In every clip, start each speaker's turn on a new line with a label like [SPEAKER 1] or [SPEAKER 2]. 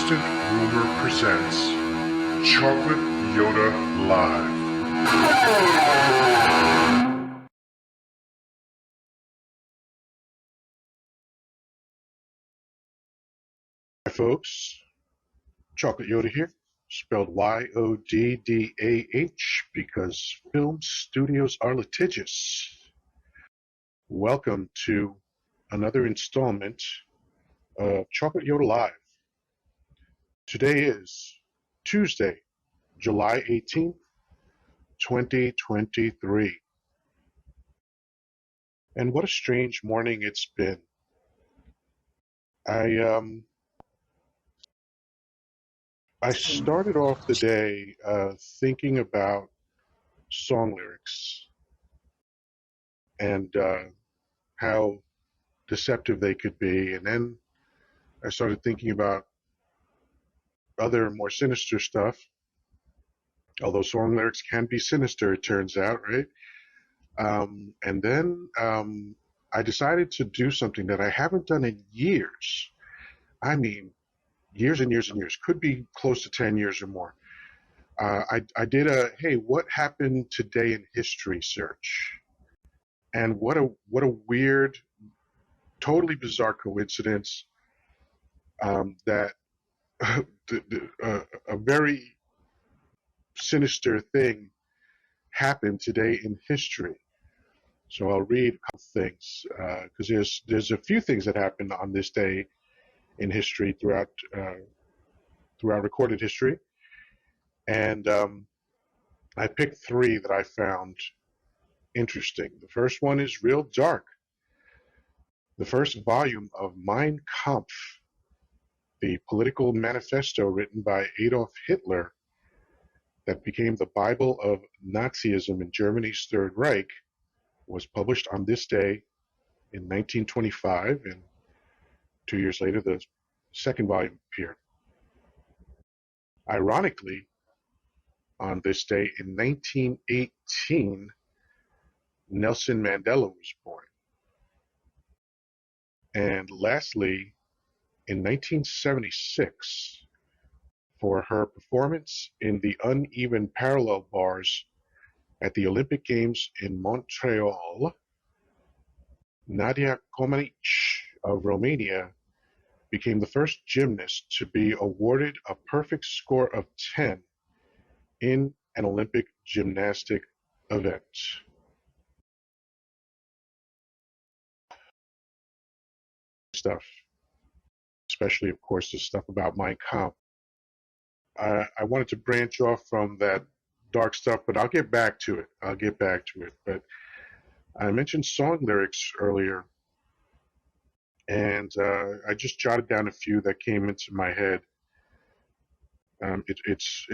[SPEAKER 1] Assistant Ruler presents Chocolate Yoddah Live. Hi folks, Chocolate Yoddah here, spelled Y-O-D-D-A-H because film studios are litigious. Welcome to another installment of Chocolate Yoddah Live. Today is Tuesday, July 18th, 2023. And what a strange morning it's been. I started off the day thinking about song lyrics and how deceptive they could be, and then I started thinking about other more sinister stuff. Although song lyrics can be sinister, it turns out, right? And then I decided to do something that I haven't done in years. I mean, years and years and years. Could be close to 10 years or more. I did a, hey, what happened today in history search? And what a weird, totally bizarre coincidence that a very sinister thing happened today in history. So I'll read a couple things because there's a few things that happened on this day in history throughout recorded history, and I picked three that I found interesting. The first one is real dark. The first volume of Mein Kampf, the political manifesto written by Adolf Hitler that became the Bible of Nazism in Germany's Third Reich, was published on this day in 1925, and 2 years later the second volume appeared. Ironically, on this day in 1918, Nelson Mandela was born. And lastly, in 1976, for her performance in the uneven parallel bars at the Olympic Games in Montreal, Nadia Comaneci of Romania became the first gymnast to be awarded a perfect score of 10 in an Olympic gymnastic event. Stuff, especially, of course, the stuff about Mein Kampf. I wanted to branch off from that dark stuff, but I'll get back to it. But I mentioned song lyrics earlier, and I just jotted down a few that came into my head. It's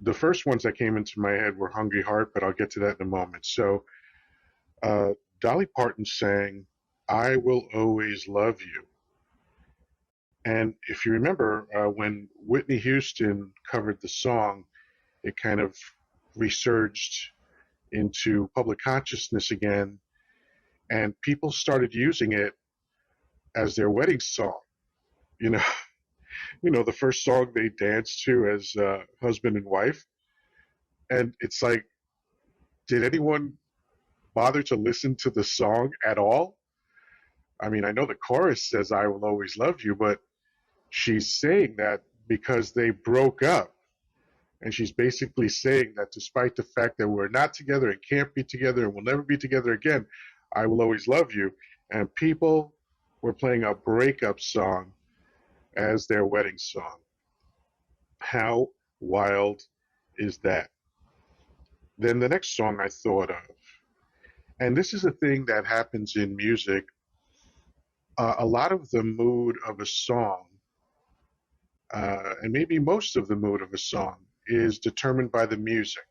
[SPEAKER 1] the first ones that came into my head were Hungry Heart, but I'll get to that in a moment. So Dolly Parton sang I Will Always Love You. And if you remember, when Whitney Houston covered the song, it kind of resurged into public consciousness again, and people started using it as their wedding song. You know, the first song they danced to as husband and wife. And it's like, did anyone bother to listen to the song at all? I mean, I know the chorus says I will always love you, but she's saying that because they broke up. And she's basically saying that despite the fact that we're not together and can't be together and will never be together again, I will always love you. And people were playing a breakup song as their wedding song. How wild is that? Then the next song I thought of, and this is a thing that happens in music, a lot of the mood of a song, and maybe most of the mood of a song, is determined by the music.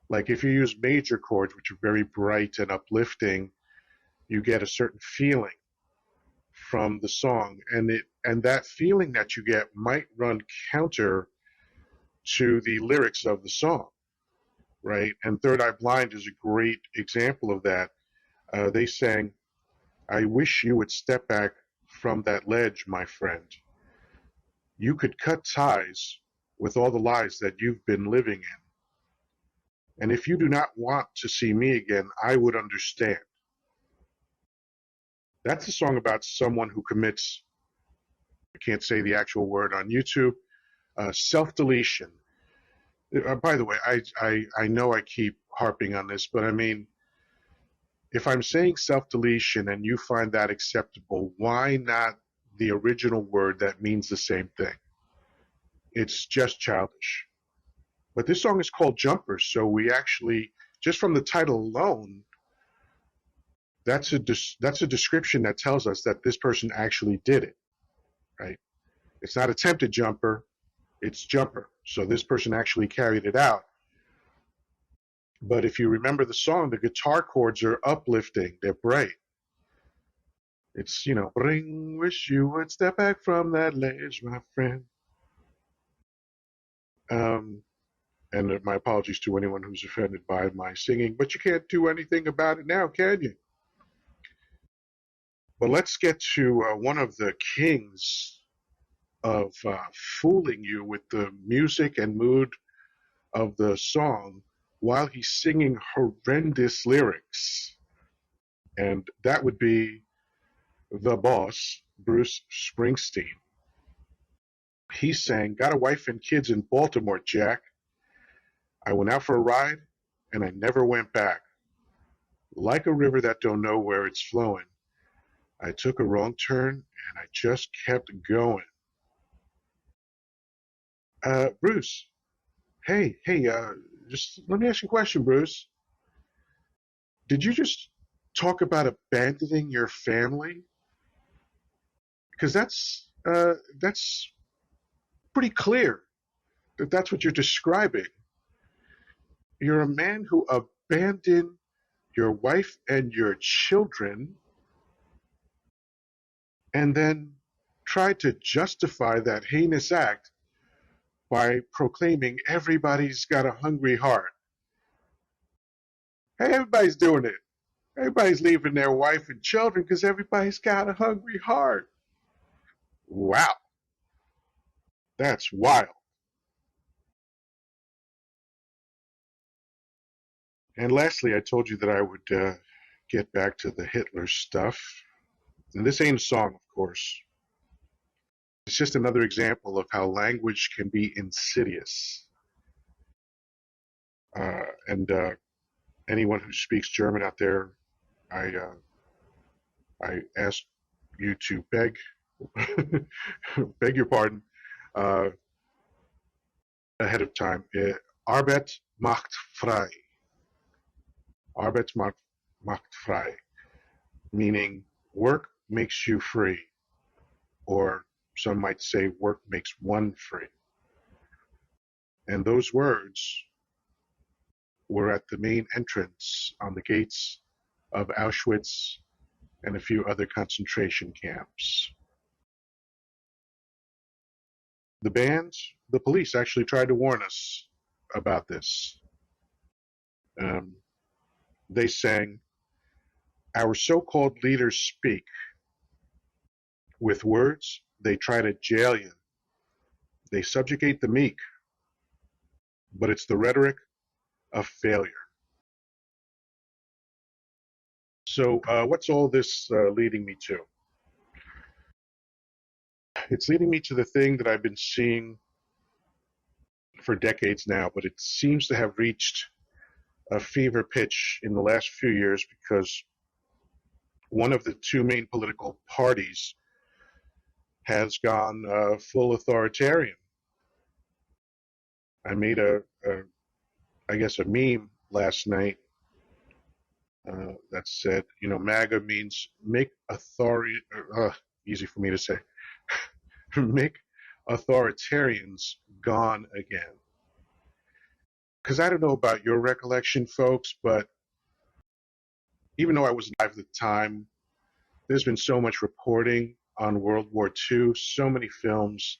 [SPEAKER 1] Like if you use major chords, which are very bright and uplifting, you get a certain feeling from the song, and that feeling that you get might run counter to the lyrics of the song, right? And Third Eye Blind is a great example of that. They sang, I wish you would step back from that ledge, my friend. You could cut ties with all the lies that you've been living in. And if you do not want to see me again, I would understand. That's a song about someone who commits, I can't say the actual word on YouTube, self-deletion. By the way, I know I keep harping on this, but I mean, if I'm saying self-deletion and you find that acceptable, why not the original word that means the same thing? It's just childish. But this song is called Jumper, so we actually, just from the title alone, that's a description that tells us that this person actually did it, right? It's not attempted jumper, it's jumper. So this person actually carried it out. But if you remember the song, the guitar chords are uplifting, they're bright. It's, bring, wish you would step back from that ledge, my friend. Um, and my apologies to anyone who's offended by my singing, but you can't do anything about it now, can you? But let's get to one of the kings of fooling you with the music and mood of the song while he's singing horrendous lyrics. And that would be the boss, Bruce Springsteen. He sang, "Got a wife and kids in Baltimore, Jack. I went out for a ride and I never went back. Like a river that don't know where it's flowing. I took a wrong turn and I just kept going." Bruce, hey, just let me ask you a question, Bruce. Did you just talk about abandoning your family? Because that's pretty clear that that's what you're describing. You're a man who abandoned your wife and your children and then tried to justify that heinous act by proclaiming everybody's got a hungry heart. Hey, everybody's doing it. Everybody's leaving their wife and children because everybody's got a hungry heart. Wow, that's wild. And lastly, I told you that I would get back to the Hitler stuff. And this ain't a song, of course. It's just another example of how language can be insidious. And anyone who speaks German out there, I I ask you to beg your pardon uh, ahead of time. Arbeit macht frei. Arbeit macht frei, meaning work makes you free, or some might say work makes one free. And those words were at the main entrance on the gates of Auschwitz and a few other concentration camps. The band, the police actually tried to warn us about this. Um, they sang, "Our so-called leaders speak. With words, they try to jail you. They subjugate the meek, but it's the rhetoric of failure." So, what's all this leading me to? It's leading me to the thing that I've been seeing for decades now, but it seems to have reached a fever pitch in the last few years because one of the two main political parties has gone full authoritarian. I made I guess, a meme last night that said, MAGA means make authority, easy for me to say, make authoritarians gone again. Because I don't know about your recollection, folks, but even though I was alive at the time, there's been so much reporting on World War II, so many films,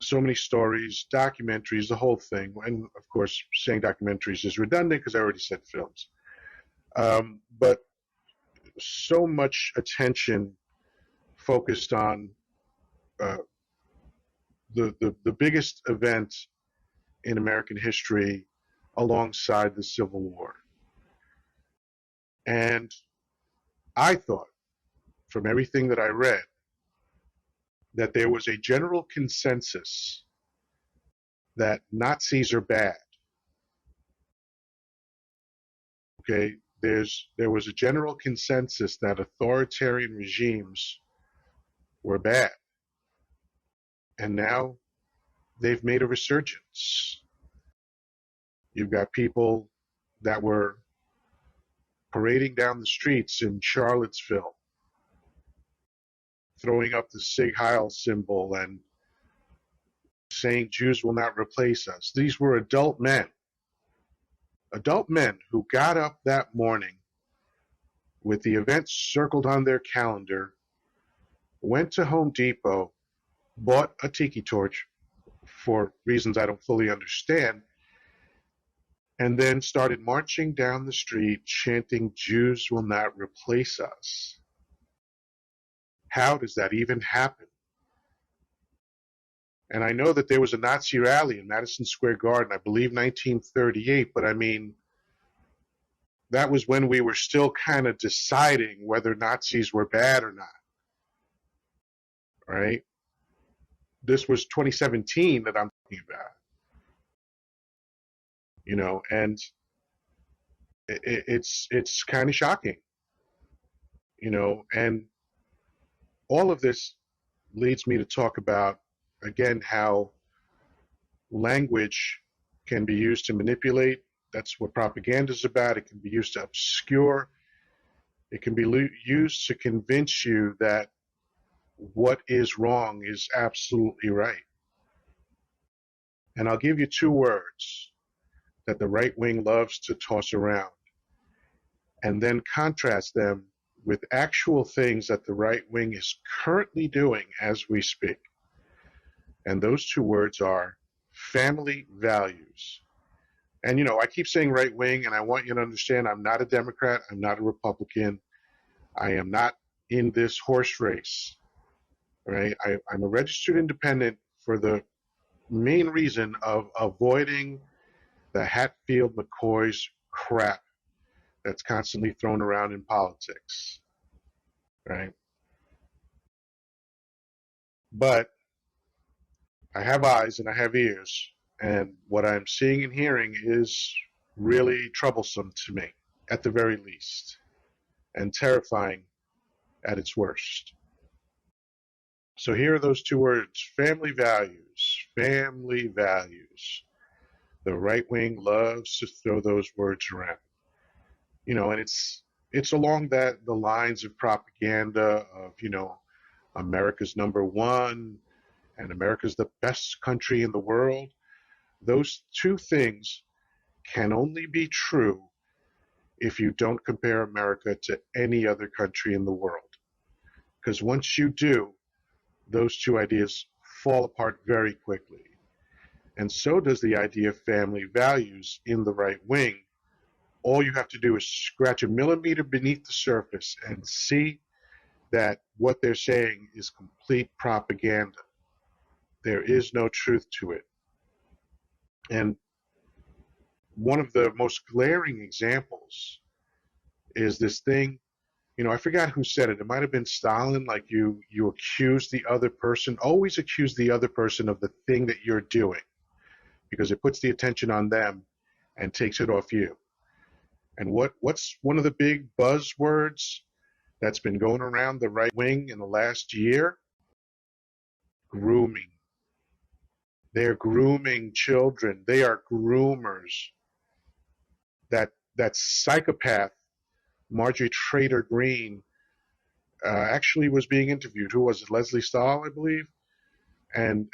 [SPEAKER 1] so many stories, documentaries, the whole thing. And of course, saying documentaries is redundant because I already said films. But so much attention focused on uh, the biggest event in American history alongside the Civil War. And I thought, from everything that I read, that there was a general consensus that Nazis are bad. Okay, there was a general consensus that authoritarian regimes were bad, and now they've made a resurgence. You've got people that were parading down the streets in Charlottesville, throwing up the Sig Heil symbol and saying Jews will not replace us. These were adult men who got up that morning with the event circled on their calendar, went to Home Depot, bought a tiki torch for reasons I don't fully understand, and then started marching down the street chanting, Jews will not replace us. How does that even happen? And I know that there was a Nazi rally in Madison Square Garden, I believe 1938, but I mean, that was when we were still kind of deciding whether Nazis were bad or not, right? This was 2017 that I'm talking about, and it's kind of shocking, and all of this leads me to talk about, again, how language can be used to manipulate. That's what propaganda is about. It can be used to obscure. It can be used to convince you that what is wrong is absolutely right. And I'll give you two words that the right wing loves to toss around, and then contrast them with actual things that the right wing is currently doing as we speak. And those two words are family values. And, I keep saying right wing, and I want you to understand I'm not a Democrat, I'm not a Republican, I am not in this horse race, right? I'm a registered independent for the main reason of avoiding the Hatfield McCoy's crap that's constantly thrown around in politics, right? But I have eyes and I have ears, and what I'm seeing and hearing is really troublesome to me, at the very least, and terrifying at its worst. So here are those two words, family values, family values. The right wing loves to throw those words around. And it's along the lines of propaganda of, America's number one and America's the best country in the world. Those two things can only be true if you don't compare America to any other country in the world. Because once you do, those two ideas fall apart very quickly. And so does the idea of family values in the right wing. All you have to do is scratch a millimeter beneath the surface and see that what they're saying is complete propaganda. There is no truth to it. And one of the most glaring examples is this thing, I forgot who said it. It might have been Stalin, like you accuse the other person, always accuse the other person of the thing that you're doing, because it puts the attention on them and takes it off you. And what's one of the big buzzwords that's been going around the right wing in the last year? Grooming. They're grooming children. They are groomers. That psychopath, Marjorie Trader Green, actually was being interviewed. Who was it? Leslie Stahl, I believe, and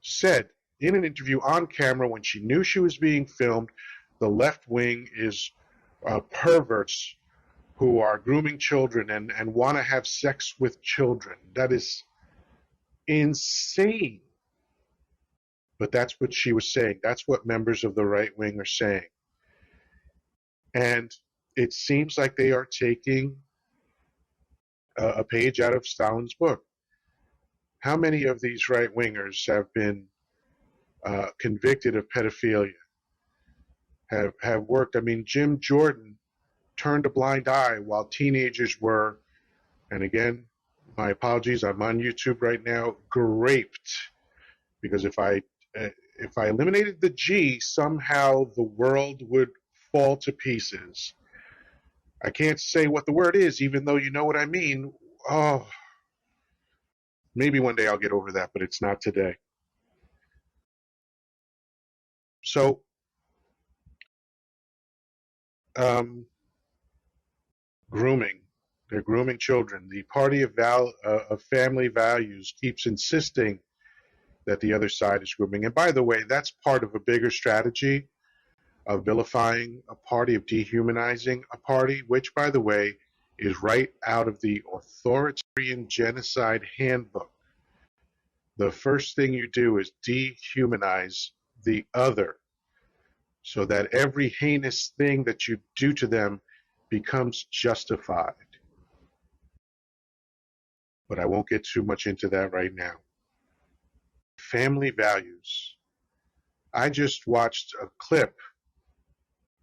[SPEAKER 1] said in an interview on camera when she knew she was being filmed, the left wing is perverts who are grooming children and want to have sex with children. That is insane. But that's what she was saying. That's what members of the right wing are saying. And it seems like they are taking a page out of Stalin's book. How many of these right wingers have been convicted of pedophilia? Have worked? I mean, Jim Jordan turned a blind eye while teenagers were, and again, my apologies, I'm on YouTube right now, graped, because if I eliminated the G, somehow the world would fall to pieces. I can't say what the word is, even though you know what I mean. Oh, maybe one day I'll get over that, but it's not today. So, um, grooming. They're grooming children. The party of family values keeps insisting that the other side is grooming. And by the way, that's part of a bigger strategy of vilifying a party, of dehumanizing a party, which, by the way, is right out of the authoritarian genocide handbook. The first thing you do is dehumanize the other so that every heinous thing that you do to them becomes justified. But I won't get too much into that right now. Family values. I just watched a clip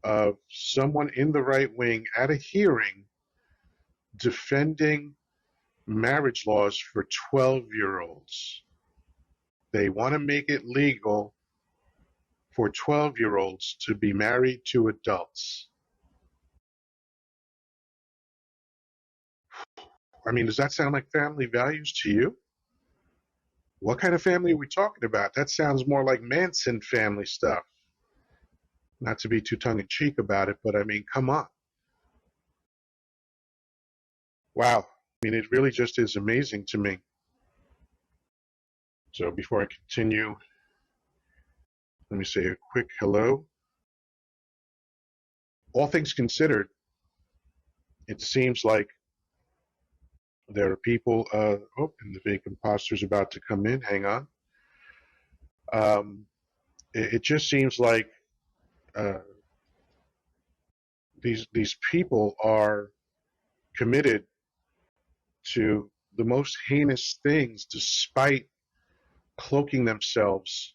[SPEAKER 1] of someone in the right wing at a hearing defending marriage laws for 12-year-olds. They want to make it legal for 12-year-olds to be married to adults. I mean, does that sound like family values to you? What kind of family are we talking about? That sounds more like Manson family stuff. Not to be too tongue in cheek about it, but I mean, come on. Wow. I mean, it really just is amazing to me. So before I continue, let me say a quick hello. All things considered, it seems like there are people, and the fake imposter's about to come in. Hang on. It just seems like uh, these people are committed to the most heinous things, despite cloaking themselves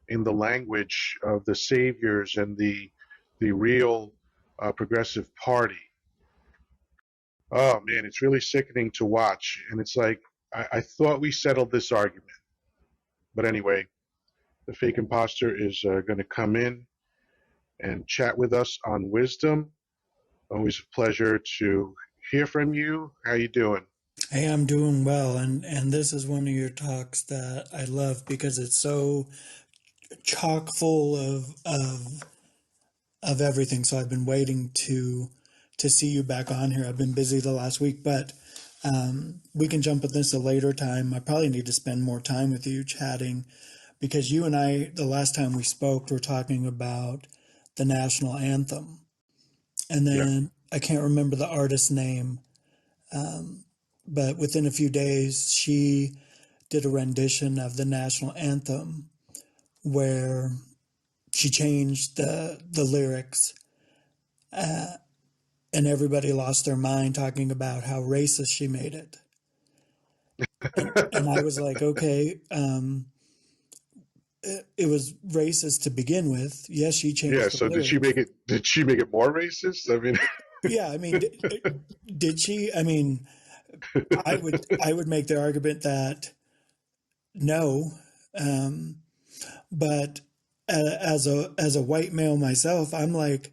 [SPEAKER 1] in the language of the saviors and the real progressive party. Oh man, it's really sickening to watch, and it's like I thought we settled this argument, but anyway, the fake imposter is going to come in and chat with us on wisdom. Always a pleasure to hear from you. How you doing?
[SPEAKER 2] Hey, I'm doing well, and this is one of your talks that I love because it's so chock full of everything. So I've been waiting to see you back on here. I've been busy the last week, but we can jump at this a later time. I probably need to spend more time with you chatting because you and I, the last time we spoke, were talking about the national anthem, and
[SPEAKER 1] Yeah.
[SPEAKER 2] then I can't remember the artist's name, but within a few days she did a rendition of the national anthem where she changed the lyrics, and everybody lost their mind talking about how racist she made it. And I was like, okay, it was racist to begin with. Yes, she
[SPEAKER 1] Yeah.
[SPEAKER 2] changed the
[SPEAKER 1] So did she
[SPEAKER 2] lyrics.
[SPEAKER 1] make it? Did she make it more racist? I mean,
[SPEAKER 2] Yeah, I mean, did she? I mean, I would make the argument that no, um, but as a white male myself, I'm like,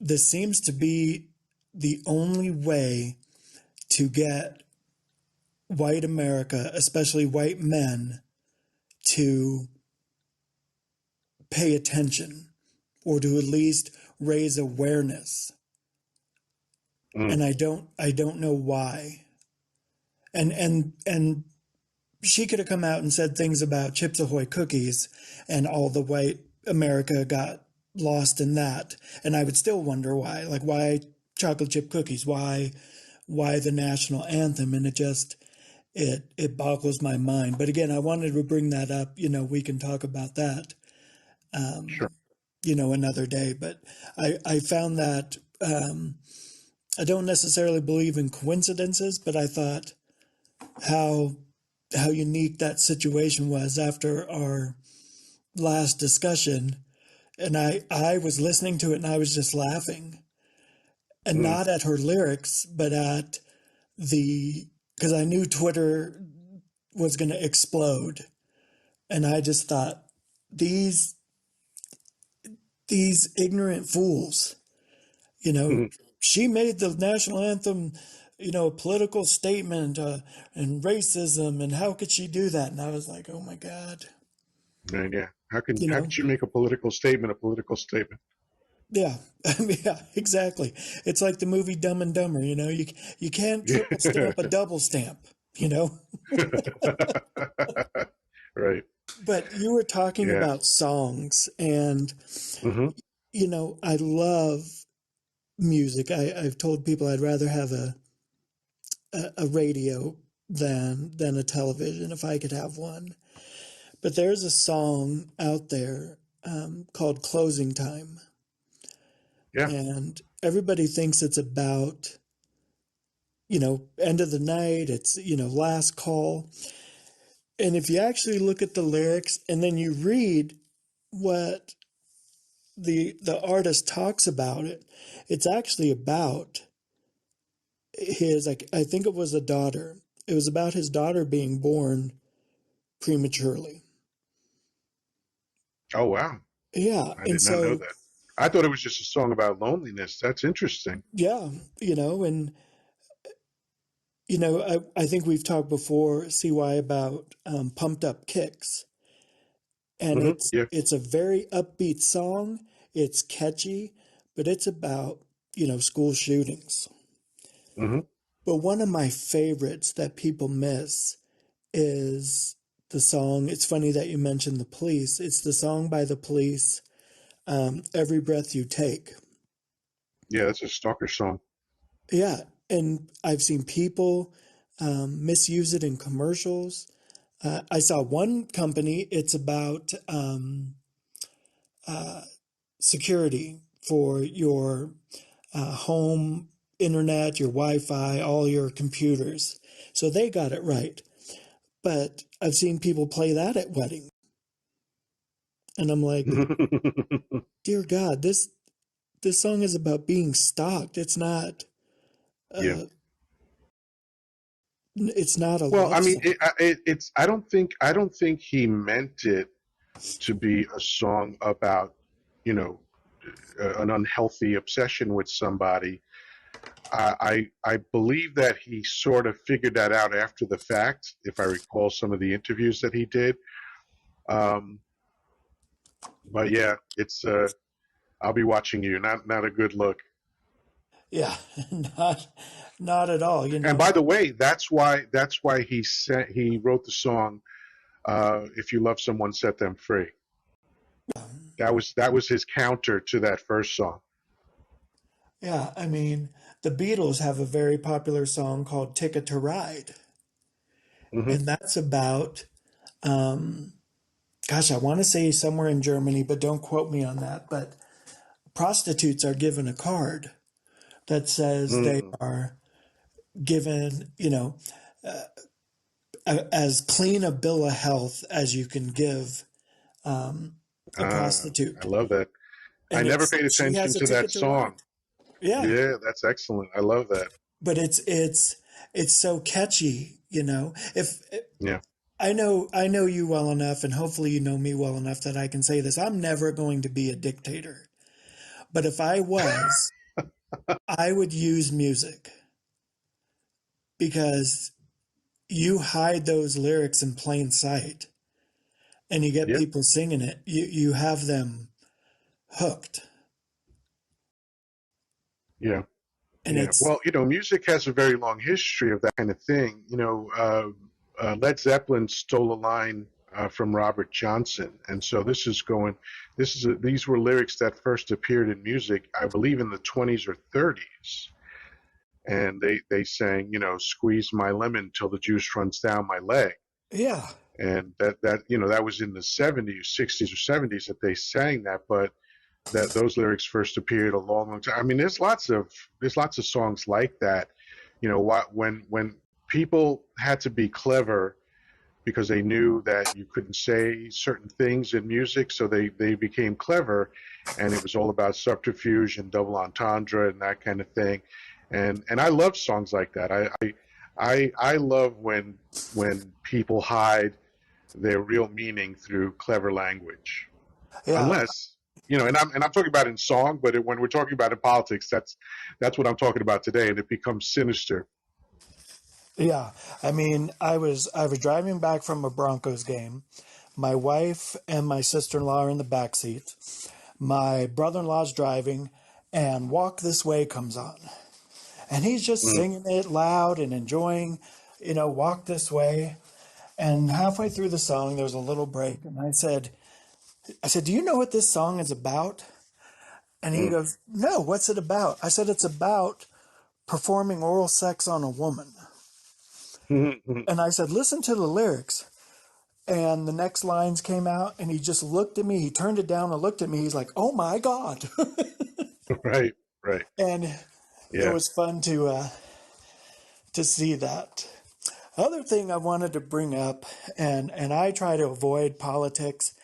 [SPEAKER 2] this seems to be the only way to get white America, especially white men, to pay attention or to at least raise awareness.
[SPEAKER 1] mm,
[SPEAKER 2] And I don't know why. And she could have come out and said things about Chips Ahoy cookies, and all the white America got lost in that. And I would still wonder why. Like, why chocolate chip cookies? Why the national anthem? And it boggles my mind. But again, I wanted to bring that up. We can talk about that,
[SPEAKER 1] sure.
[SPEAKER 2] another day. But I found that I don't necessarily believe in coincidences, but I thought how how unique that situation was after our last discussion. And I was listening to it and I was just laughing, and
[SPEAKER 1] Mm,
[SPEAKER 2] not at her lyrics, but at the, because I knew Twitter was going to explode. And I just thought, these these ignorant fools, you know,
[SPEAKER 1] mm,
[SPEAKER 2] she made the national anthem, a political statement, and racism, and how could she do that? And I was like, oh my God,
[SPEAKER 1] and yeah,
[SPEAKER 2] you
[SPEAKER 1] how
[SPEAKER 2] know,
[SPEAKER 1] could you make a political statement a political statement?
[SPEAKER 2] yeah, I mean, yeah, exactly. It's like the movie Dumb and Dumber, you can't
[SPEAKER 1] Yeah.
[SPEAKER 2] triple stamp a double stamp, you know.
[SPEAKER 1] Right.
[SPEAKER 2] But you were talking
[SPEAKER 1] Yeah.
[SPEAKER 2] about songs, and
[SPEAKER 1] Hmm.
[SPEAKER 2] I love music. I've told people I'd rather have a radio than a television if I could have one. But there's a song out there called Closing Time.
[SPEAKER 1] Yeah.
[SPEAKER 2] And everybody thinks it's about, end of the night, it's, last call. And if you actually look at the lyrics and then you read what the artist talks about it, it's actually about his, like, I think it was a daughter. It was about his daughter being born prematurely.
[SPEAKER 1] Oh, wow.
[SPEAKER 2] Yeah.
[SPEAKER 1] I
[SPEAKER 2] And
[SPEAKER 1] did not know
[SPEAKER 2] so,
[SPEAKER 1] that. I thought it was just a song about loneliness. That's interesting.
[SPEAKER 2] yeah, and, I think we've talked before, CY, about Pumped Up Kicks. And
[SPEAKER 1] Hmm.
[SPEAKER 2] it's
[SPEAKER 1] Yeah.
[SPEAKER 2] it's a very upbeat song. It's catchy, but it's about, school shootings.
[SPEAKER 1] Hmm.
[SPEAKER 2] But one of my favorites that people miss is the song. It's funny that you mentioned the Police. It's the song by the Police, Every Breath You Take.
[SPEAKER 1] Yeah, that's a stalker song.
[SPEAKER 2] Yeah. And I've seen people misuse it in commercials. I saw one company, it's about uh, security for your home internet, your Wi Fi, all your computers. So they got it right. But I've seen people play that at weddings. And I'm like, dear God, this song is about being stalked.
[SPEAKER 1] Yeah.
[SPEAKER 2] Uh, it's not a
[SPEAKER 1] Well, I
[SPEAKER 2] love
[SPEAKER 1] mean,
[SPEAKER 2] song.
[SPEAKER 1] it's. I don't think he meant it to be a song about, you know, an unhealthy obsession with somebody. I believe that he sort of figured that out after the fact, if I recall some of the interviews that he did. Um, but yeah, it's. I'll be watching you. Not a good look.
[SPEAKER 2] Yeah, not not at all,
[SPEAKER 1] And by the way, that's why he wrote the song. If you love someone, set them free. That was his counter to that first song.
[SPEAKER 2] Yeah, I mean, the Beatles have a very popular song called Ticket to Ride.
[SPEAKER 1] Hmm.
[SPEAKER 2] And that's about, um, gosh, I want to say somewhere in Germany, but don't quote me on that. But prostitutes are given a card that says they
[SPEAKER 1] Mm.
[SPEAKER 2] are given, as clean a bill of health as you can give a
[SPEAKER 1] I
[SPEAKER 2] prostitute.
[SPEAKER 1] love that. I
[SPEAKER 2] And
[SPEAKER 1] never
[SPEAKER 2] it's,
[SPEAKER 1] paid
[SPEAKER 2] she
[SPEAKER 1] attention
[SPEAKER 2] has a
[SPEAKER 1] to that
[SPEAKER 2] ticket to ride.
[SPEAKER 1] song.
[SPEAKER 2] Yeah.
[SPEAKER 1] Yeah, that's excellent. I love that.
[SPEAKER 2] But it's so catchy, If
[SPEAKER 1] Yeah.
[SPEAKER 2] I know you well enough, and hopefully you know me well enough that I can say this. I'm never going to be a dictator. But if I was, I would use music because you hide those lyrics in plain sight and you get
[SPEAKER 1] Yeah.
[SPEAKER 2] people singing it. You have them hooked.
[SPEAKER 1] Yeah.
[SPEAKER 2] And
[SPEAKER 1] Yeah.
[SPEAKER 2] it's,
[SPEAKER 1] Well, music has a very long history of that kind of thing. Led Zeppelin stole a line from Robert Johnson, and so this is going. These were lyrics that first appeared in music, I believe, in the 20s or 30s, and they sang, "Squeeze my lemon till the juice runs down my leg,"
[SPEAKER 2] yeah,
[SPEAKER 1] and that was in the 70s, 60s, or 70s that they sang that, but that those lyrics first appeared a long, long time. I mean, there's lots of songs like that. When people had to be clever, because they knew that you couldn't say certain things in music, so they became clever, and it was all about subterfuge and double entendre and that kind of thing. And I love songs like that. I love when people hide their real meaning through clever language.
[SPEAKER 2] Yeah,
[SPEAKER 1] Unless, and I'm talking about in song, but when we're talking about in politics, that's what I'm talking about today, and it becomes sinister.
[SPEAKER 2] yeah. I mean, I was driving back from a Broncos game. My wife and my sister-in-law are in the back seat. My brother-in-law's driving, and "Walk This Way" comes on, and he's just
[SPEAKER 1] Mm,
[SPEAKER 2] singing it loud and enjoying, "Walk This Way." And halfway through the song, there's a little break, and I said, "Do you know what this song is about?" And he
[SPEAKER 1] mm,
[SPEAKER 2] goes, "No, what's it about?" I said, "It's about performing oral sex on a woman."
[SPEAKER 1] mm, mm.
[SPEAKER 2] And I said, "Listen to the lyrics." And the next lines came out, and he just looked at me. He turned it down and looked at me. He's like, "Oh my God."
[SPEAKER 1] Right, right.
[SPEAKER 2] And it
[SPEAKER 1] Yeah.
[SPEAKER 2] was fun to see that. Other thing I wanted to bring up, and I try to avoid politics.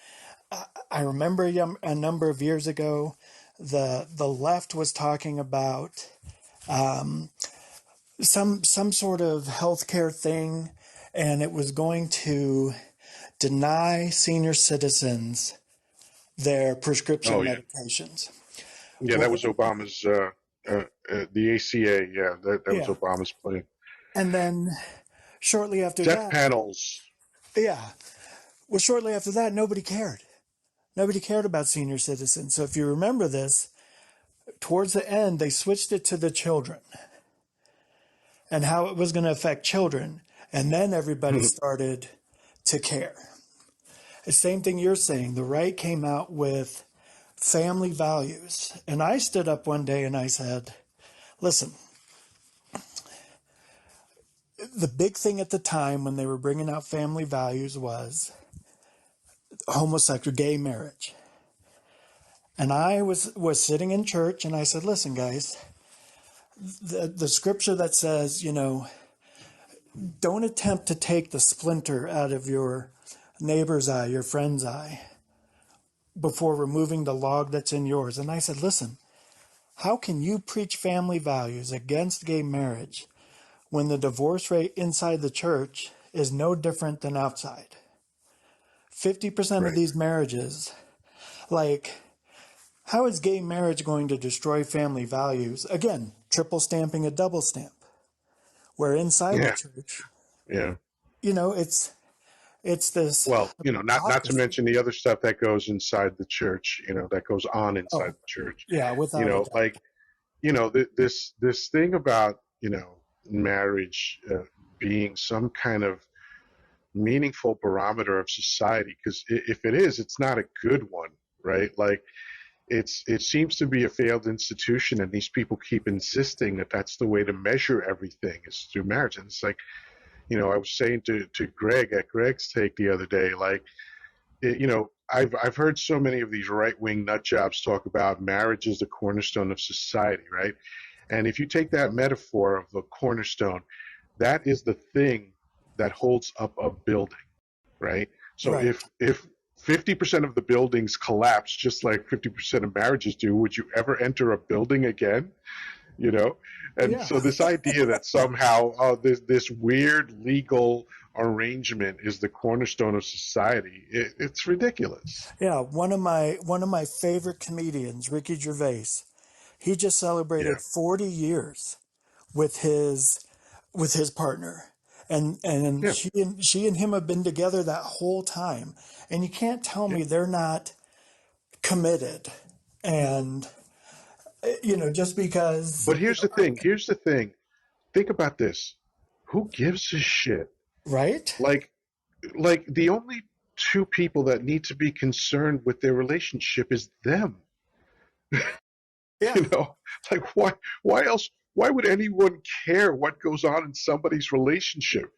[SPEAKER 2] I remember a number of years ago, the left was talking about some sort of healthcare thing, and it was going to deny senior citizens their prescription
[SPEAKER 1] Oh, yeah.
[SPEAKER 2] medications.
[SPEAKER 1] Yeah, that
[SPEAKER 2] Well,
[SPEAKER 1] was Obama's, the ACA. Yeah, that was
[SPEAKER 2] yeah,
[SPEAKER 1] Obama's plan.
[SPEAKER 2] and then shortly after
[SPEAKER 1] Death
[SPEAKER 2] that,
[SPEAKER 1] panels.
[SPEAKER 2] yeah, well, shortly after that, nobody cared. Nobody cared about senior citizens. So if you remember this, towards the end, they switched it to the children and how it was going to affect children. And then everybody started to care. The same thing you're saying. The right came out with family values. And I stood up one day and I said, listen, the big thing at the time when they were bringing out family values was homosexual gay marriage. And I was sitting in church and I said, listen, guys, the scripture that says, don't attempt to take the splinter out of your neighbor's eye, your friend's eye, before removing the log that's in yours. And I said, listen, how can you preach family values against gay marriage when the divorce rate inside the church is no different than outside? 50% of
[SPEAKER 1] Right.
[SPEAKER 2] these marriages, like, how is gay marriage going to destroy family values? Again, triple stamping a double stamp, where inside the
[SPEAKER 1] Yeah,
[SPEAKER 2] church,
[SPEAKER 1] yeah.
[SPEAKER 2] it's this
[SPEAKER 1] Well, not to
[SPEAKER 2] hypocrisy.
[SPEAKER 1] mention the other stuff that goes inside the church. That goes on inside
[SPEAKER 2] Oh,
[SPEAKER 1] the church.
[SPEAKER 2] yeah,
[SPEAKER 1] You
[SPEAKER 2] without a
[SPEAKER 1] know,
[SPEAKER 2] doubt.
[SPEAKER 1] like this thing about marriage being some kind of meaningful barometer of society. Because if it is, it's not a good one, right? Like it seems to be a failed institution, and these people keep insisting that that's the way to measure everything is through marriage. And it's like, I was saying to Greg at Greg's Take the other day, like, I've heard so many of these right wing nut jobs talk about marriage is the cornerstone of society, right? And if you take that metaphor of the cornerstone, that is the thing that holds up a building, right? So
[SPEAKER 2] Right.
[SPEAKER 1] if 50% of the buildings collapse just like 50% of marriages do, would you ever enter a building again? you know and
[SPEAKER 2] Yeah.
[SPEAKER 1] so this idea that somehow this weird legal arrangement is the cornerstone of society, it's ridiculous.
[SPEAKER 2] Yeah. One of my favorite comedians, Ricky Gervais, he just
[SPEAKER 1] Yeah,
[SPEAKER 2] celebrated 40 years with his partner. And
[SPEAKER 1] yeah.
[SPEAKER 2] she and him have been together that whole time. And you can't tell
[SPEAKER 1] Yeah,
[SPEAKER 2] me they're not committed. And just because,
[SPEAKER 1] but here's the thing, think about this. Who gives a shit?
[SPEAKER 2] right?
[SPEAKER 1] Like the only two people that need to be concerned with their relationship is them.
[SPEAKER 2] Yeah.
[SPEAKER 1] you know like why would anyone care what goes on in somebody's relationship?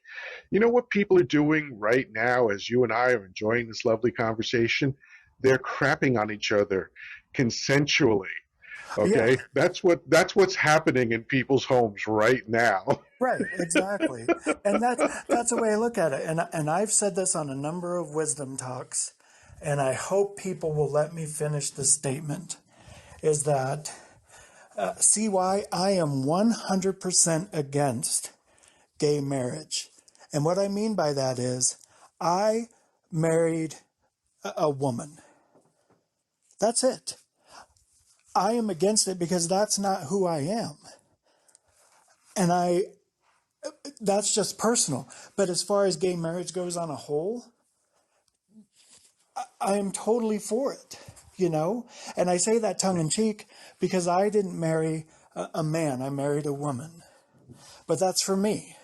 [SPEAKER 1] You know what people are doing right now as you and I are enjoying this lovely conversation? They're crapping on each other consensually.
[SPEAKER 2] Yeah,
[SPEAKER 1] Okay, that's what's happening in people's homes right now.
[SPEAKER 2] right, exactly. And that's the way I look at it. And I've said this on a number of wisdom talks, and I hope people will let me finish the statement. Is that see why I am 100% against gay marriage. And what I mean by that is I married a woman. That's it. I am against it because that's not who I am. And that's just personal. But as far as gay marriage goes on a whole, I am totally for it, you know? And I say that tongue in cheek because I didn't marry a man, I married a woman. But that's for me.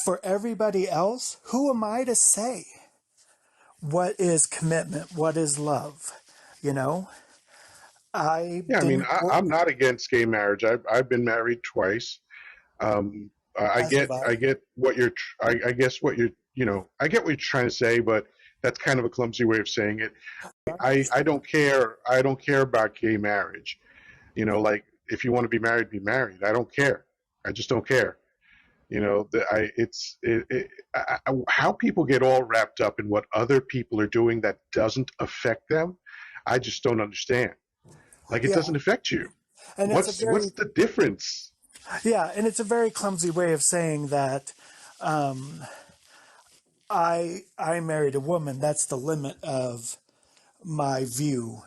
[SPEAKER 2] For everybody else, who am I to say what is commitment? What is love? You know, I
[SPEAKER 1] Yeah, I mean,
[SPEAKER 2] didn't,
[SPEAKER 1] I'm not against gay marriage. I've been married twice. I
[SPEAKER 2] as
[SPEAKER 1] get
[SPEAKER 2] have I.
[SPEAKER 1] I get what you're I guess what you're I get what you're trying to say, but that's kind of a clumsy way of saying it. I don't care about gay marriage. Like if you want to be married, be married. I don't care. I just don't care. That I it's it, how people get all wrapped up in what other people are doing that doesn't affect them. I just don't understand. Like it
[SPEAKER 2] Yeah.
[SPEAKER 1] doesn't affect you.
[SPEAKER 2] And it's a
[SPEAKER 1] What's
[SPEAKER 2] very,
[SPEAKER 1] the difference?
[SPEAKER 2] yeah, and it's a very clumsy way of saying that I married a woman. That's the limit of my view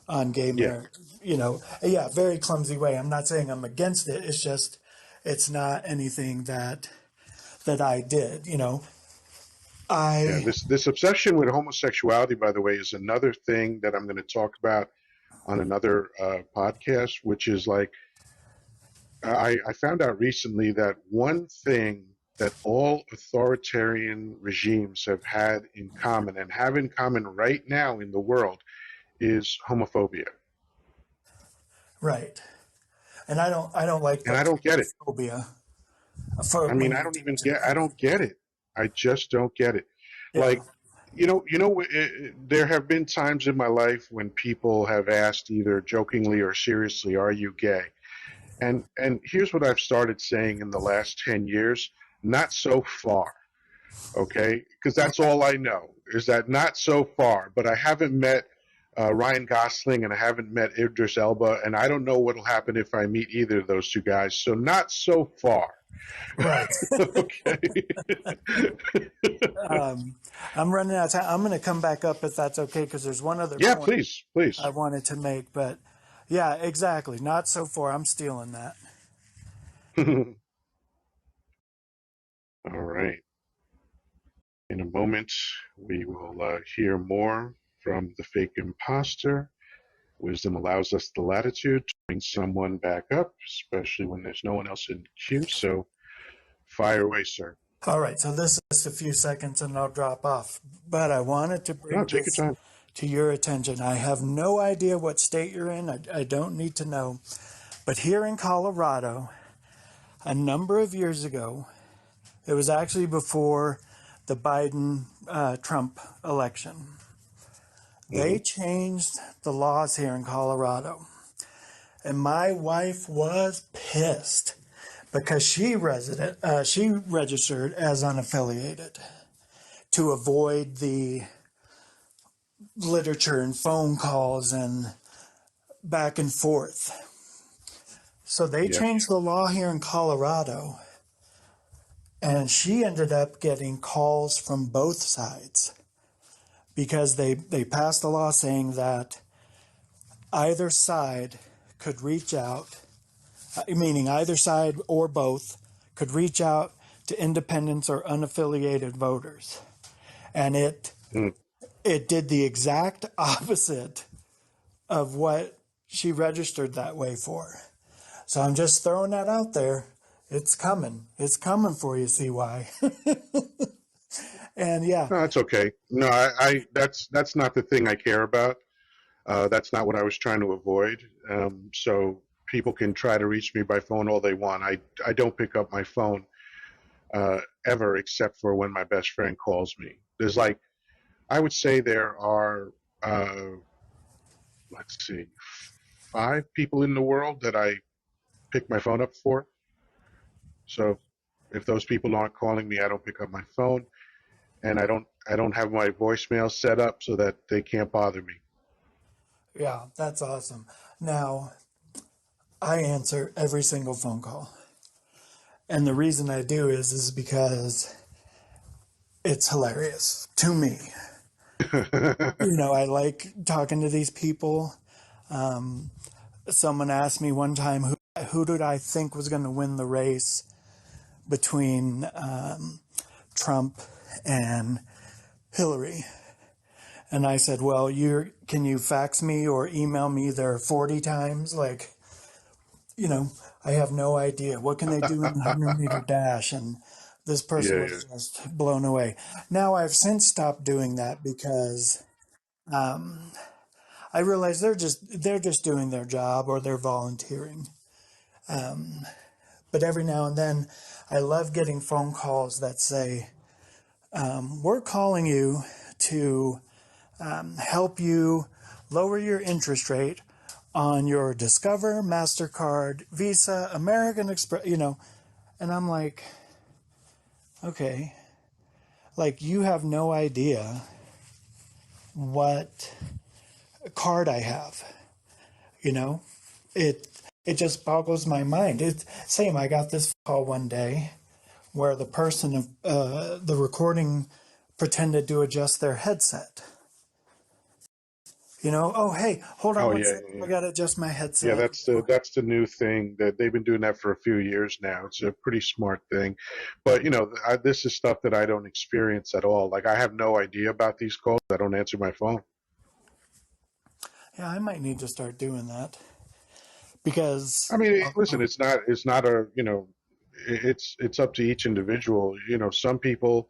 [SPEAKER 2] on gay
[SPEAKER 1] Yeah,
[SPEAKER 2] marriage. You know, yeah, very clumsy way. I'm not saying I'm against it. It's just, it's not anything that I did. You know,
[SPEAKER 1] yeah.
[SPEAKER 2] I
[SPEAKER 1] This obsession with homosexuality, by the way, is another thing that I'm going to talk about on another podcast. Which is like I found out recently that one thing that all authoritarian regimes have had in common and have in common right now in the world is homophobia.
[SPEAKER 2] right, and I don't like
[SPEAKER 1] And
[SPEAKER 2] the
[SPEAKER 1] I don't get it.
[SPEAKER 2] phobia for
[SPEAKER 1] I mean,
[SPEAKER 2] when
[SPEAKER 1] I
[SPEAKER 2] you
[SPEAKER 1] don't even
[SPEAKER 2] attach it
[SPEAKER 1] get.
[SPEAKER 2] to
[SPEAKER 1] I
[SPEAKER 2] that.
[SPEAKER 1] don't get it. I just don't get it.
[SPEAKER 2] Yeah,
[SPEAKER 1] Like, there have been times in my life when people have asked either jokingly or seriously, "Are you gay?" And here's what I've started saying in the last 10 years: not so far. Okay, because that's
[SPEAKER 2] right,
[SPEAKER 1] all I know is that not so far. But I haven't met Ryan Gosling and I haven't met Idris Elba, and I don't know what'll happen if I meet either of those two guys. So not so far.
[SPEAKER 2] right.
[SPEAKER 1] Okay.
[SPEAKER 2] Um, I'm running out of time. I'm going to come back up if that's okay, because there's one other
[SPEAKER 1] Yeah,
[SPEAKER 2] point
[SPEAKER 1] please,
[SPEAKER 2] I
[SPEAKER 1] please.
[SPEAKER 2] wanted to make. But yeah, exactly. Not so far. I'm stealing that.
[SPEAKER 1] All right. In a moment, we will hear more from the fake imposter. Wisdom allows us the latitude to bring someone back up, especially when there's no one else in queue. So fire away, sir.
[SPEAKER 2] All right. So this is just a few seconds and I'll drop off. But I wanted to
[SPEAKER 1] No,
[SPEAKER 2] bring
[SPEAKER 1] take your
[SPEAKER 2] this
[SPEAKER 1] time.
[SPEAKER 2] to your attention. I have no idea what state you're in. I don't need to know. But here in Colorado, a number of years ago, it was actually before the Biden Trump election.
[SPEAKER 1] Hmm.
[SPEAKER 2] They changed the laws here in Colorado. And my wife was pissed because she registered as unaffiliated to avoid the literature and phone calls and back and forth. So they
[SPEAKER 1] Yeah.
[SPEAKER 2] changed the law here in Colorado, and she ended up getting calls from both sides because they passed a law saying that either side could reach out, meaning either side or both could reach out to independents or unaffiliated voters. And
[SPEAKER 1] Mm.
[SPEAKER 2] it did the exact opposite of what she registered that way for. So I'm just throwing that out there. It's coming. It's coming for you, CY. And yeah,
[SPEAKER 1] No, that's okay. No, that's not the thing I care about. That's not what I was trying to avoid. So people can try to reach me by phone all they want. I don't pick up my phone ever except for when my best friend calls me. There's like I would say there are let's see 5 people in the world that I pick my phone up for. So if those people aren't calling me, I don't pick up my phone, and I don't have my voicemail set up so that they can't bother me.
[SPEAKER 2] Yeah, that's awesome. Now, I answer every single phone call. And the reason I do is because it's hilarious to me. I like talking to these people. Someone asked me one time who did I think was going to win the race between Trump and Hillary. And I said, well, can you fax me or email me there 40 times? Like, I have no idea. What can they do in the 100-meter dash? And this person
[SPEAKER 1] Yeah,
[SPEAKER 2] was
[SPEAKER 1] yeah.
[SPEAKER 2] just blown away. Now, I've since stopped doing that because I realize they're just doing their job or they're volunteering. But every now and then, I love getting phone calls that say, we're calling you to help you lower your interest rate on your Discover, MasterCard, Visa, American Express, and I'm like, okay, like you have no idea what card I have, you know? It it just boggles my mind. It's same. I got this call one day where the recording pretended to adjust their headset. Oh, hey, hold on
[SPEAKER 1] Oh
[SPEAKER 2] one
[SPEAKER 1] yeah,
[SPEAKER 2] second.
[SPEAKER 1] yeah,
[SPEAKER 2] I
[SPEAKER 1] yeah.
[SPEAKER 2] got to adjust my
[SPEAKER 1] Yeah,
[SPEAKER 2] headset.
[SPEAKER 1] that's the new thing that they've been doing that for a few years now. It's a pretty smart thing, but this is stuff that I don't experience at all. Like I have no idea about these calls. I don't answer my phone.
[SPEAKER 2] Yeah, I might need to start doing that because
[SPEAKER 1] I mean, listen, it's not it's up to each individual. Some people.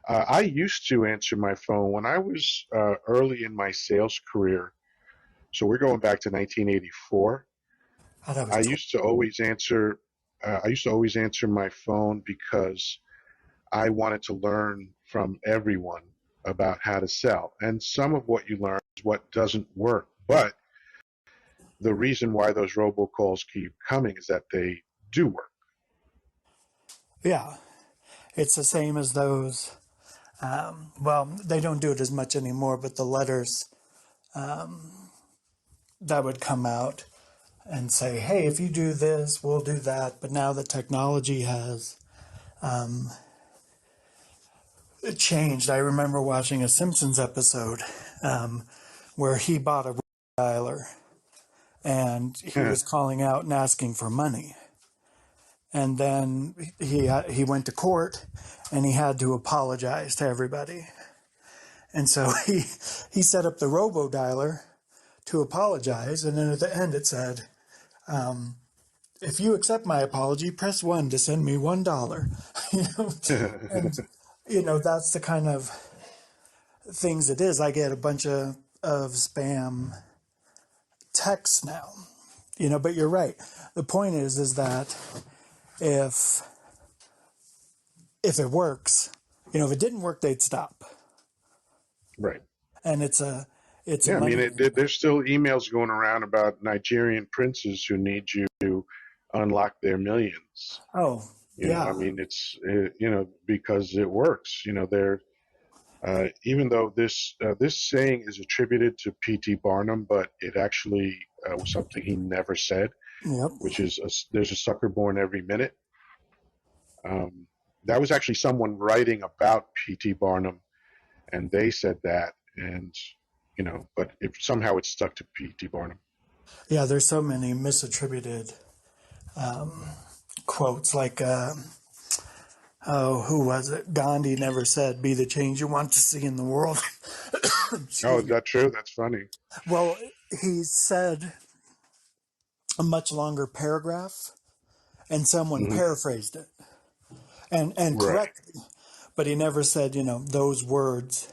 [SPEAKER 1] I used to answer my phone when I was early in my sales career. So we're going back to 1984.
[SPEAKER 2] God, I was
[SPEAKER 1] I
[SPEAKER 2] 12.
[SPEAKER 1] used to always answer. I used to always answer my phone because I wanted to learn from everyone about how to sell. And some of what you learn is what doesn't work. But the reason why those robocalls keep coming is that they do work.
[SPEAKER 2] Yeah, it's the same as those. Well, they don't do it as much anymore, but the letters that would come out and say, hey, if you do this, we'll do that. But now the technology has changed. I remember watching a Simpsons episode um, where he bought a dialer and he was calling out and asking for money. And then he went to court and he had to apologize to everybody. And so he set up the robo dialer to apologize. And then at the end it said, if you accept my apology, press 1 to send me $1. you know, and that's the kind of things it is. I get a bunch of spam texts now. But you're right. The point is that if if it works, if it didn't work, they'd stop.
[SPEAKER 1] Right.
[SPEAKER 2] And it's a
[SPEAKER 1] Yeah, I mean,
[SPEAKER 2] money game.
[SPEAKER 1] there's still emails going around about Nigerian princes who need you to unlock their millions.
[SPEAKER 2] Oh,
[SPEAKER 1] I
[SPEAKER 2] yeah.
[SPEAKER 1] mean, it's because it works. They're even though this saying is attributed to P.T. Barnum, but it actually was something he never said,
[SPEAKER 2] Yep.
[SPEAKER 1] which is there's a sucker born every minute. Um, that was actually someone writing about P.T. Barnum, and they said that, and but if somehow it stuck to P.T. Barnum.
[SPEAKER 2] Yeah, there's so many misattributed quotes like, oh, who was it? Gandhi never said, be the change you want to see in the world.
[SPEAKER 1] Oh,
[SPEAKER 2] Excuse
[SPEAKER 1] is
[SPEAKER 2] me.
[SPEAKER 1] that true? That's funny.
[SPEAKER 2] Well, he said a much longer paragraph and someone
[SPEAKER 1] Hmm.
[SPEAKER 2] paraphrased it and
[SPEAKER 1] Right.
[SPEAKER 2] correctly, but he never said, those words.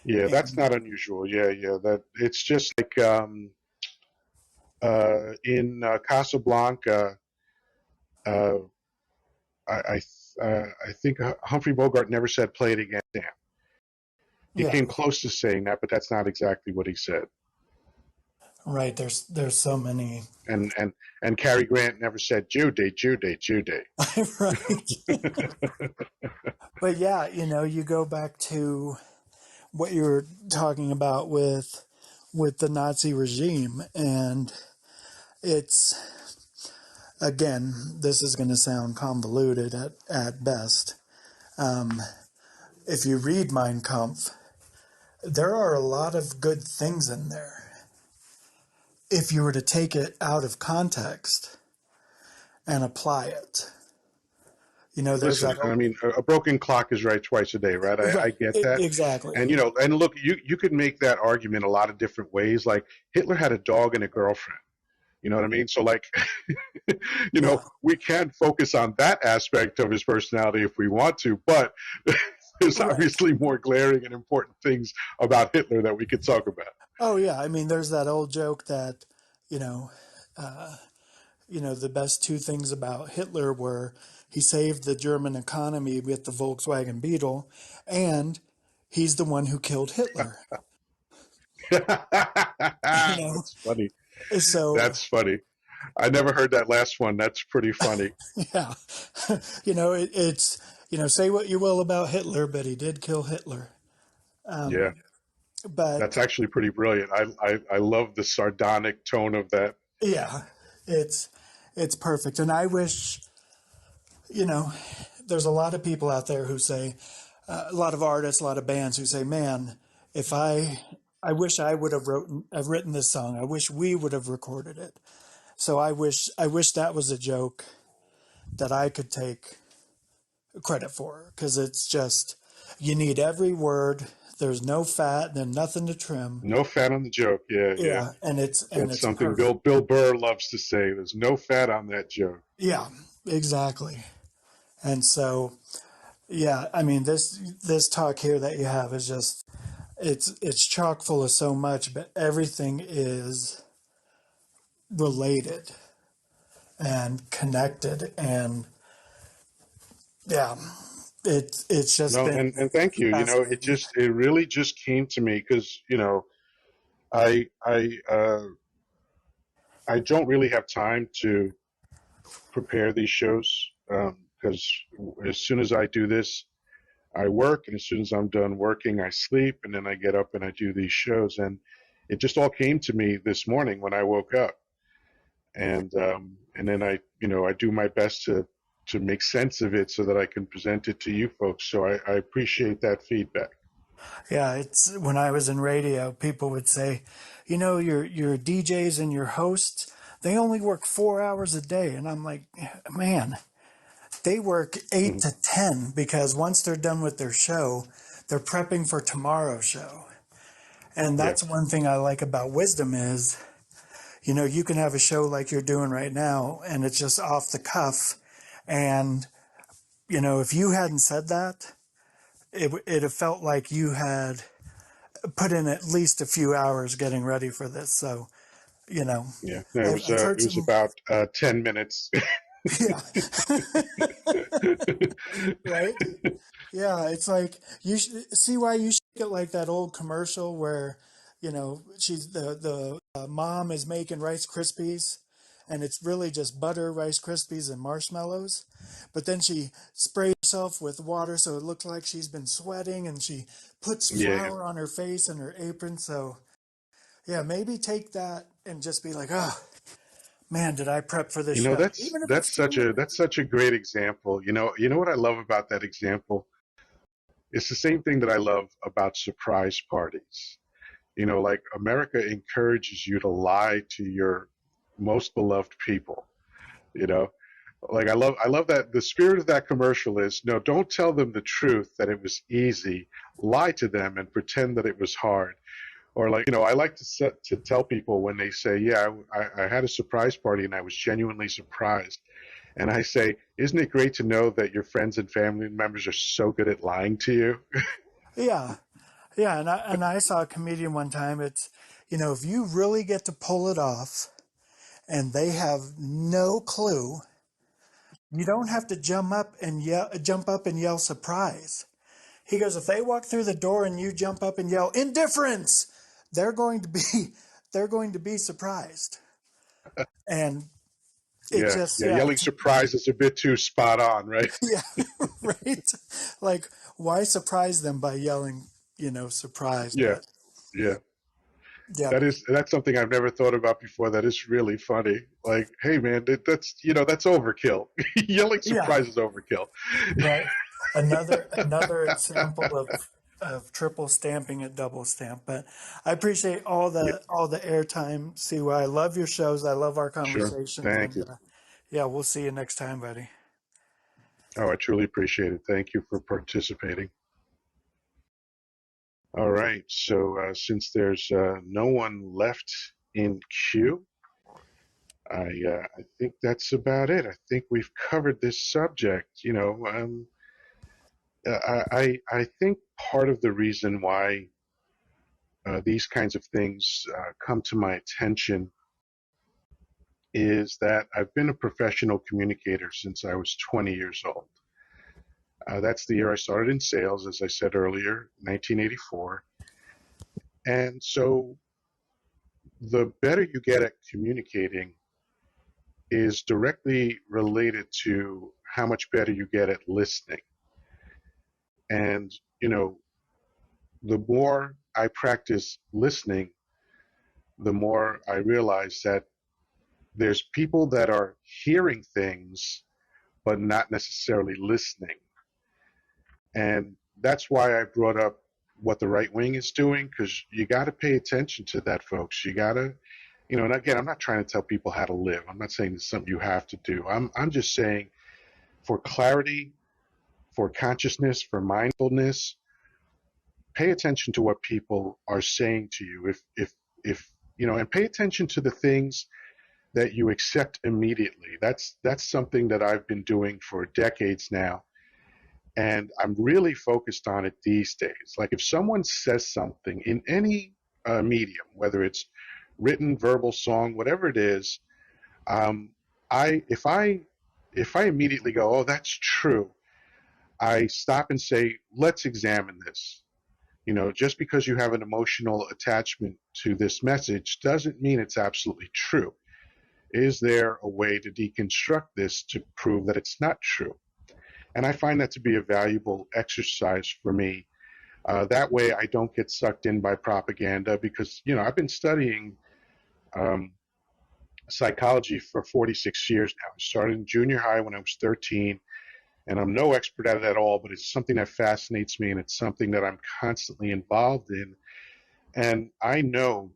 [SPEAKER 1] Yeah, that's
[SPEAKER 2] And
[SPEAKER 1] not unusual. Yeah, yeah. That it's just like in Casablanca. Uh, I think Humphrey Bogart never said "play it again, Sam." He
[SPEAKER 2] yeah,
[SPEAKER 1] came close to saying that, but that's not exactly what he said.
[SPEAKER 2] Right. There's so many.
[SPEAKER 1] And Cary Grant never said Judy, Judy, Judy.
[SPEAKER 2] Right. But yeah, you go back to what you were talking about with the Nazi regime, and it's again, this is going to sound convoluted at best. Um, if you read Mein Kampf, there are a lot of good things in there. If you were to take it out of context and apply it, there's
[SPEAKER 1] Listen,
[SPEAKER 2] that.
[SPEAKER 1] I mean, a broken clock is right twice a day, right? I
[SPEAKER 2] Right.
[SPEAKER 1] get that.
[SPEAKER 2] Exactly.
[SPEAKER 1] And, and look, you could make that argument a lot of different ways. Like Hitler had a dog and a girlfriend. You know what I mean? So, like,
[SPEAKER 2] Yeah.
[SPEAKER 1] we can focus on that aspect of his personality if we want to, but there's
[SPEAKER 2] Right.
[SPEAKER 1] obviously more glaring and important things about Hitler that we could talk about.
[SPEAKER 2] Oh yeah. I mean, there's that old joke that, you know, uh, the best two things about Hitler were he saved the German economy with the Volkswagen Beetle, and he's the one who killed Hitler. You know,
[SPEAKER 1] That's funny.
[SPEAKER 2] so
[SPEAKER 1] That's funny. I never heard that last one. That's pretty funny.
[SPEAKER 2] yeah, it's say what you will about Hitler, but he did kill Hitler.
[SPEAKER 1] Yeah, that's
[SPEAKER 2] But
[SPEAKER 1] actually pretty brilliant. I love the sardonic tone of that.
[SPEAKER 2] yeah, it's it's perfect, and I wish you know there's a lot of people out there who say a lot of artists, a lot of bands who say, "Man, if I wish I would have written this song. I wish we would have recorded it." So I wish that was a joke that I could take credit for because it's just you need every word. There's no fat, then nothing to trim.
[SPEAKER 1] No fat on the joke. Yeah, yeah.
[SPEAKER 2] Yeah, and it's
[SPEAKER 1] That's something
[SPEAKER 2] perfect.
[SPEAKER 1] Bill Burr loves to say. There's no fat on that joke.
[SPEAKER 2] Yeah, exactly. And so yeah, I mean this talk here that you have is just it's chock full of so much, but everything is related and connected, and yeah, it's just
[SPEAKER 1] No,
[SPEAKER 2] been
[SPEAKER 1] and thank you.
[SPEAKER 2] fascinating.
[SPEAKER 1] It really just came to me because I I uh, I don't really have time to prepare these shows because as soon as I do this, I work, and as soon as I'm done working, I sleep, and then I get up and I do these shows, and it just all came to me this morning when I woke up, and then I do my best to make sense of it so that I can present it to you folks. So I appreciate that feedback.
[SPEAKER 2] Yeah, it's when I was in radio, people would say, your DJs and your hosts, they only work 4 hours a day, and I'm like, man, they work eight
[SPEAKER 1] Mhm.
[SPEAKER 2] to ten because once they're done with their show, they're prepping for tomorrow's show. And
[SPEAKER 1] Yeah,
[SPEAKER 2] that's one thing I like about wisdom is, you can have a show like you're doing right now, and it's just off the cuff. And, if you hadn't said that, it'd have felt like you had put in at least a few hours getting ready for this. So, you know,
[SPEAKER 1] yeah.
[SPEAKER 2] I've
[SPEAKER 1] It
[SPEAKER 2] heard
[SPEAKER 1] was
[SPEAKER 2] some,
[SPEAKER 1] about 10 minutes.
[SPEAKER 2] yeah, right. Yeah, it's like see why you should get like that old commercial where, she's the mom is making Rice Krispies, and it's really just butter, Rice Krispies, and marshmallows, but then she sprays herself with water so it looks like she's been sweating, and she puts
[SPEAKER 1] Yeah.
[SPEAKER 2] flour on her face and her apron. So yeah, maybe take that and just be like, oh man, did I prep for this show? Even if it's 2 minutes.
[SPEAKER 1] That's such a great example. You know what I love about that example? It's the same thing that I love about surprise parties. Like America encourages you to lie to your most beloved people. You know, like I love that the spirit of that commercial is no, don't tell them the truth that it was easy. Lie to them and pretend that it was hard. Or like I like to tell people when they say, yeah, I had a surprise party and I was genuinely surprised. And I say, isn't it great to know that your friends and family members are so good at lying to you?
[SPEAKER 2] Yeah. Yeah, and I saw a comedian one time. It's if you really get to pull it off, and they have no clue, you don't have to jump up and yell surprise. He goes, if they walk through the door and you jump up and yell indifference, they're going to be they're going to be surprised. And it
[SPEAKER 1] Yeah,
[SPEAKER 2] just,
[SPEAKER 1] yeah.
[SPEAKER 2] yeah,
[SPEAKER 1] Yelling surprise is a bit too spot on, right?
[SPEAKER 2] yeah, right. Like, why surprise them by yelling, surprise?
[SPEAKER 1] Yeah,
[SPEAKER 2] But
[SPEAKER 1] yeah.
[SPEAKER 2] yeah,
[SPEAKER 1] That's something I've never thought about before. That is really funny. Like, hey man, that's that's overkill. Yelling
[SPEAKER 2] yeah,
[SPEAKER 1] surprise is overkill.
[SPEAKER 2] right. Another example of triple stamping at double stamp. But I appreciate
[SPEAKER 1] Yeah,
[SPEAKER 2] all the airtime, Siwa. I love your shows. I love our
[SPEAKER 1] sure.
[SPEAKER 2] conversations,
[SPEAKER 1] Thank
[SPEAKER 2] and
[SPEAKER 1] you.
[SPEAKER 2] yeah, we'll see you next time, buddy.
[SPEAKER 1] Oh, I truly appreciate it. Thank you for participating. All right. So since there's no one left in queue, I think that's about it. I think we've covered this subject. I think part of the reason why these kinds of things come to my attention is that I've been a professional communicator since I was 20 years old. That's the year I started in sales, as I said earlier, 1984. And so the better you get at communicating is directly related to how much better you get at listening. And, you know, the more I practice listening, the more I realize that there's people that are hearing things, but not necessarily listening. And that's why I brought up what the right wing is doing, because you got to pay attention to that, folks. You got to, and again, I'm not trying to tell people how to live. I'm not saying it's something you have to do. I'm just saying for clarity, for consciousness, for mindfulness, pay attention to what people are saying to you. If, and pay attention to the things that you accept immediately. That's something that I've been doing for decades now. And I'm really focused on it these days. Like if someone says something in any medium, whether it's written, verbal, song, whatever it is, um, I if I immediately go, oh, that's true, I stop and say, let's examine this. Just because you have an emotional attachment to this message doesn't mean it's absolutely true. Is there a way to deconstruct this to prove that it's not true? And I find that to be a valuable exercise for me. That way, I don't get sucked in by propaganda because, I've been studying um, psychology for 46 years now. I started in junior high when I was 13, and I'm no expert at it at all, but it's something that fascinates me and it's something that I'm constantly involved in. And I know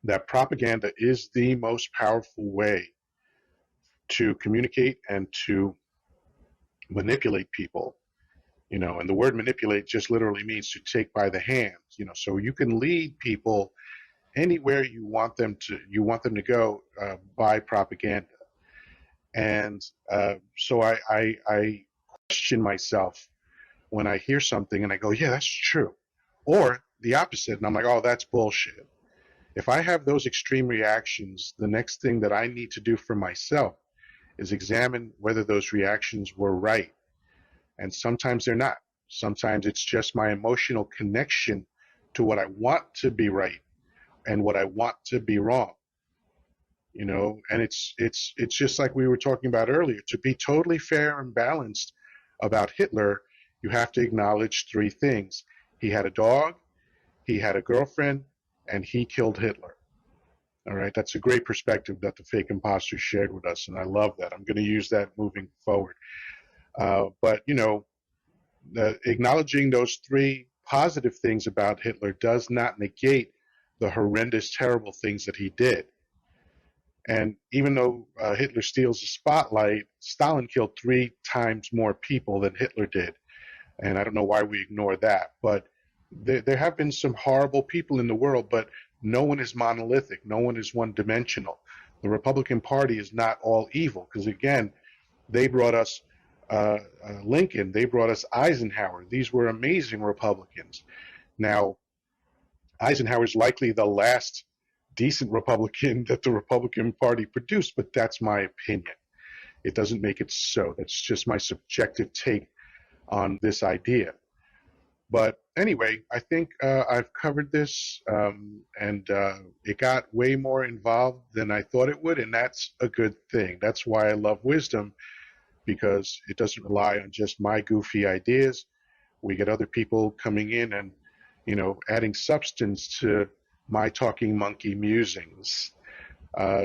[SPEAKER 1] that propaganda is the most powerful way to communicate and to manipulate people. And the word manipulate just literally means to take by the hand. So you can lead people anywhere you want them to go by propaganda. And so I question myself when I hear something and I go, yeah, that's true, or the opposite, and I'm like, oh, that's bullshit. If I have those extreme reactions, the next thing that I need to do for myself is examine whether those reactions were right. And sometimes they're not. Sometimes it's just my emotional connection to what I want to be right and what I want to be wrong. And it's just like we were talking about earlier. To be totally fair and balanced about Hitler, you have to acknowledge three things. He had a dog, he had a girlfriend, and he killed Hitler. All right, that's a great perspective that the fake imposter shared with us, and I love that. I'm going to use that moving forward. But acknowledging those three positive things about Hitler does not negate the horrendous, terrible things that he did. And even though Hitler steals the spotlight, Stalin killed 3 times more people than Hitler did. And I don't know why we ignore that. But there have been some horrible people in the world, but no one is monolithic. No one is one dimensional. The Republican Party is not all evil because, again, they brought us Lincoln. They brought us Eisenhower. These were amazing Republicans. Now, Eisenhower's likely the last decent Republican that the Republican Party produced, but that's my opinion. It doesn't make it so. That's just my subjective take on this idea. But Anyway, I think I've covered this, and it got way more involved than I thought it would, and that's a good thing. That's why I love wisdom, because it doesn't rely on just my goofy ideas. We get other people coming in and, adding substance to my talking monkey musings.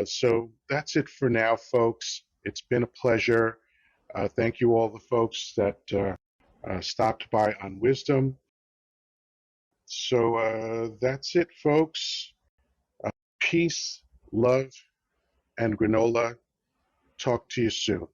[SPEAKER 1] So that's it for now, folks. It's been a pleasure. Thank you, all the folks that stopped by on Wisdom. So that's it, folks. Peace, love, and granola. Talk to you soon.